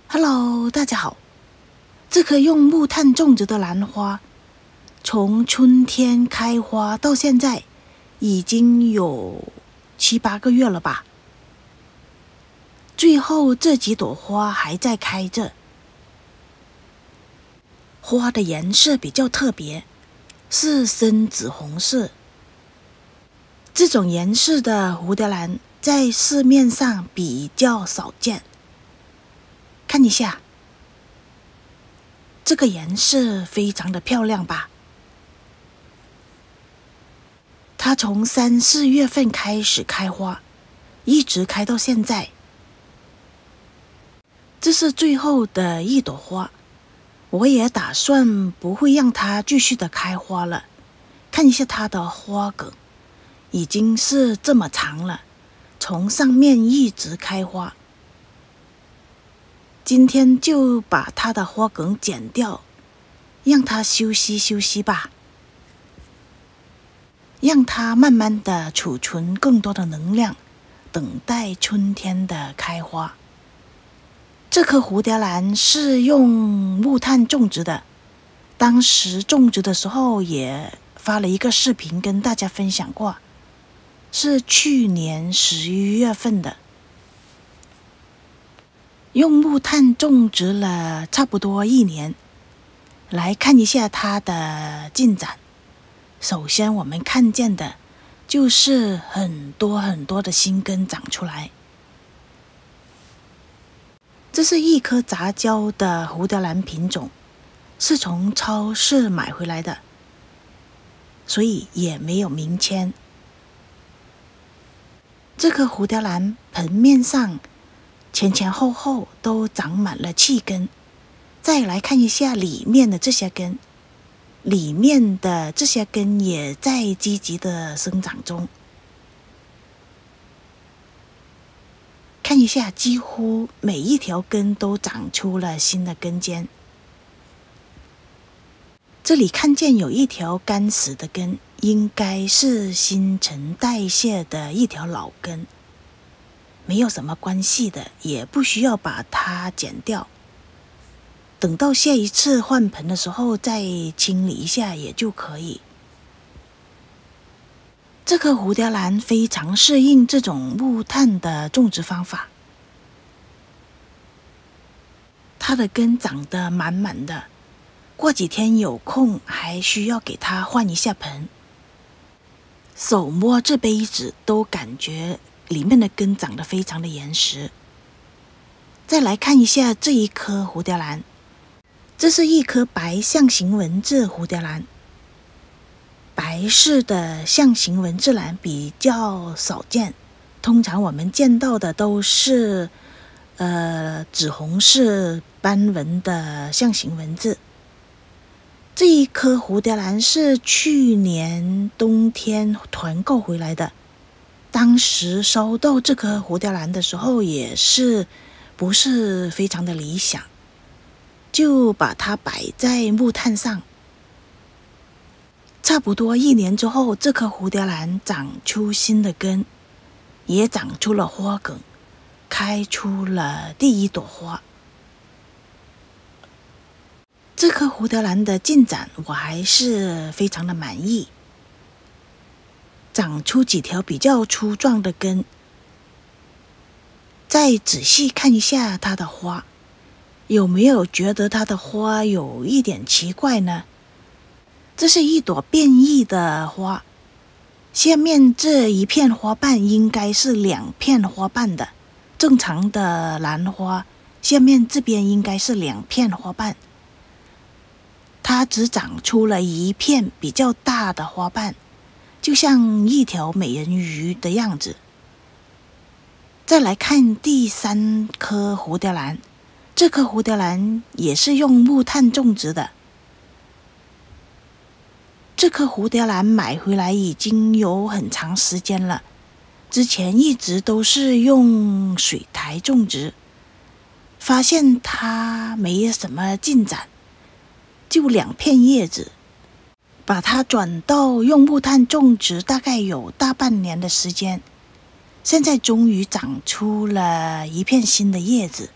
Hello， 大家好。这棵用木炭种植的兰花，从春天开花到现在，已经有7、8个月了吧。最后这几朵花还在开着，花的颜色比较特别，是深紫红色。这种颜色的蝴蝶兰在市面上比较少见。看一下，这个颜色非常的漂亮吧？它从3、4月份开始开花，一直开到现在。这是最后的一朵花，我也打算不会让它继续的开花了。看一下它的花梗，已经是这么长了，从上面一直开花。今天就把它的花梗剪掉，让它休息吧，让它慢慢的储存更多的能量，等待春天的开花。这棵蝴蝶兰是用木炭种植的，当时种植的时候也发了一个视频跟大家分享过，是去年11月份的。用木炭种植了差不多1年，来看一下它的进展。首先我们看见的就是很多的新根长出来。这是一颗杂交的蝴蝶兰品种，是从超市买回来的，所以也没有名签。这颗蝴蝶兰盆面上前后都长满了气根。再来看一下里面的这些根，里面的这些根也在积极的生长中。看一下，几乎每一条根都长出了新的根尖。这里看见有一条干死的根，应该是新陈代谢的一条老根，没有什么关系的，也不需要把它剪掉。等到下一次换盆的时候再清理一下也就可以。这棵蝴蝶兰非常适应这种木炭的种植方法，它的根长得满满的，过几天有空还需要给它换一下盆。手摸这杯子都感觉里面的根长得非常的严实。再来看一下这一颗蝴蝶兰，这是一颗白象形文字蝴蝶兰。白色的象形文字兰比较少见，通常我们见到的都是紫红色斑纹的象形文字。这一颗蝴蝶兰是去年冬天团购回来的，当时收到这颗蝴蝶兰的时候也是不是非常的理想，就把它摆在木炭上。差不多1年之后，这颗蝴蝶兰长出新的根，也长出了花梗，开出了第一朵花。这颗蝴蝶兰的进展我还是非常的满意，长出几条比较粗壮的根。再仔细看一下它的花，有没有觉得它的花有一点奇怪呢？这是一朵变异的花，下面这一片花瓣应该是2片花瓣的，正常的兰花下面这边应该是2片花瓣，它只长出了1片比较大的花瓣，就像一条美人鱼的样子。再来看第3颗蝴蝶兰，这颗蝴蝶兰也是用木炭种植的。这颗蝴蝶兰买回来已经有很长时间了，之前一直都是用水苔种植，发现它没什么进展，就2片叶子，把它转到用木炭种植，大概有大半年的时间。现在终于长出了一片新的叶子，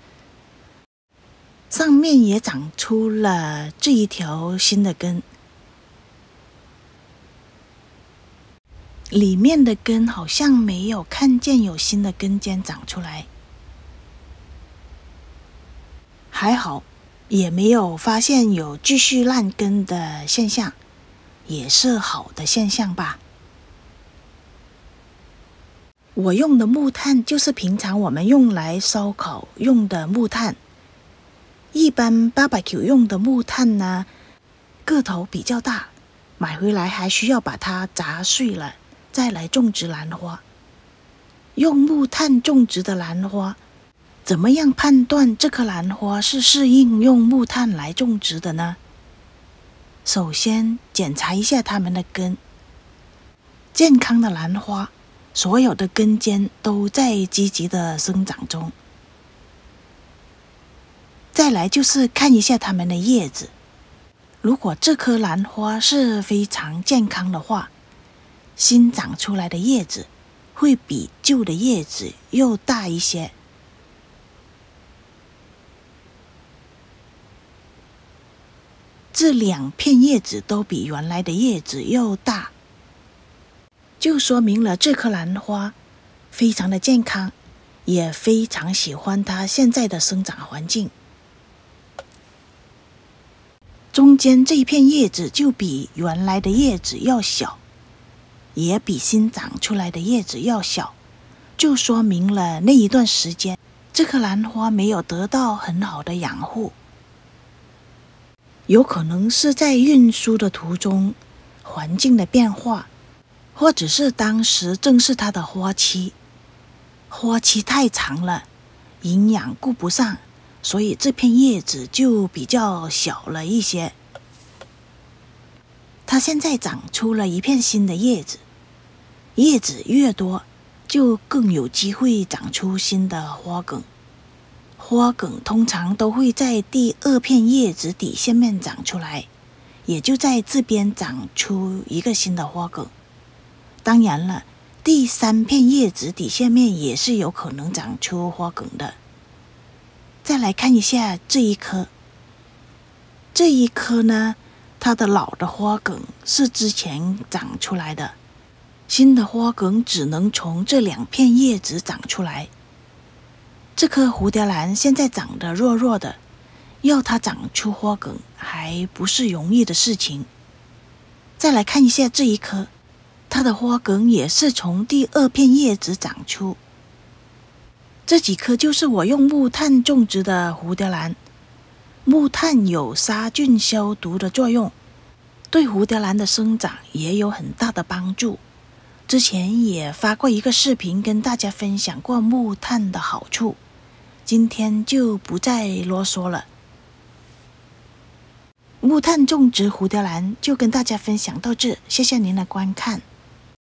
上面也长出了这一条新的根。里面的根好像没有看见有新的根尖长出来，还好也没有发现有继续烂根的现象，也是好的现象吧。我用的木炭就是平常我们用来烧烤用的木炭。一般 barbecue 用的木炭呢，个头比较大，买回来还需要把它砸碎了再来种植兰花。用木炭种植的兰花，怎么样判断这棵兰花是适应用木炭来种植的呢？首先检查一下它们的根。健康的兰花，所有的根尖都在积极的生长中。再来就是看一下它们的叶子，如果这棵兰花是非常健康的话，新长出来的叶子会比旧的叶子又大一些。这两片叶子都比原来的叶子又大，就说明了这棵兰花非常的健康，也非常喜欢它现在的生长环境。中间这一片叶子就比原来的叶子要小，也比新长出来的叶子要小，就说明了那一段时间这棵兰花没有得到很好的养护，有可能是在运输的途中环境的变化，或者是当时正是它的花期，花期太长了，营养顾不上，所以这片叶子就比较小了一些。它现在长出了一片新的叶子，叶子越多，就更有机会长出新的花梗。花梗通常都会在第二片叶子底下面长出来，也就在这边长出一个新的花梗。当然了，第三片叶子底下面也是有可能长出花梗的。再来看一下这一棵，这一棵呢，它的老的花梗是之前长出来的，新的花梗只能从这两片叶子长出来。这棵蝴蝶兰现在长得弱弱的，要它长出花梗还不是容易的事情。再来看一下这一棵，它的花梗也是从第二片叶子长出。这几棵就是我用木炭种植的蝴蝶兰。木炭有杀菌消毒的作用，对蝴蝶兰的生长也有很大的帮助。之前也发过一个视频跟大家分享过木炭的好处，今天就不再啰嗦了。木炭种植蝴蝶兰就跟大家分享到这，谢谢您的观看。